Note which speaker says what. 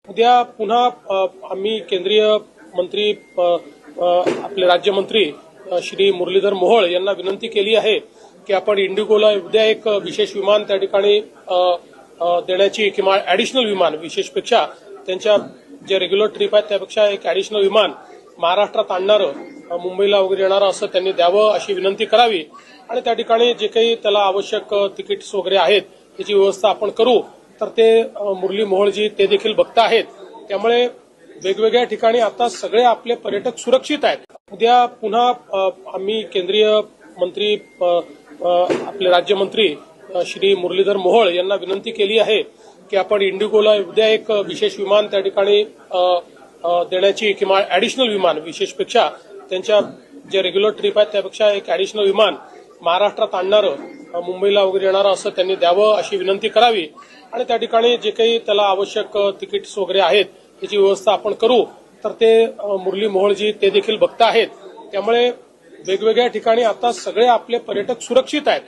Speaker 1: उद्या पुन्हा आम्ही केंद्रीय मंत्री आपले राज्यमंत्री श्री मुरलीधर मोहोळ यांना विनंती केली आहे की आपण इंडिगोला उद्या एक विशेष विमान त्या ठिकाणी देण्याची किंवा ऍडिशनल विमान विशेषपेक्षा त्यांच्या जे रेग्युलर ट्रिप आहेत त्यापेक्षा एक ऍडिशनल विमान महाराष्ट्रात आणणारं मुंबईला वगैरे येणारं असं त्यांनी द्यावं अशी विनंती करावी आणि त्या ठिकाणी जे काही त्याला आवश्यक तिकीट्स वगैरे आहेत त्याची व्यवस्था आपण करू तर ते मुरली मोहोळजी ते देखील बघता आहेत. त्यामुळे वेगवेगळ्या ठिकाणी आता सगळे आपले पर्यटक सुरक्षित आहेत. उद्या पुन्हा आम्ही केंद्रीय मंत्री आपले राज्यमंत्री श्री मुरलीधर मोहोळ यांना विनंती केली आहे की आपण इंडिगोला उद्या एक विशेष विमान त्या ठिकाणी देण्याची किंवा ऍडिशनल विमान विशेषपेक्षा त्यांच्या जे रेग्युलर ट्रिप आहेत त्यापेक्षा एक ऍडिशनल विमान महाराष्ट्रात आणणारं मुंबईला वगैरे येणारं असं त्यांनी द्यावं अशी विनंती करावी आणि त्या ठिकाणी जे काही त्याला आवश्यक तिकीट्स वगैरे आहेत त्याची व्यवस्था आपण करू तर ते मुरली मोहोळजी ते देखील बघता आहेत. त्यामुळे वेगवेगळ्या ठिकाणी आता सगळे आपले पर्यटक सुरक्षित आहेत.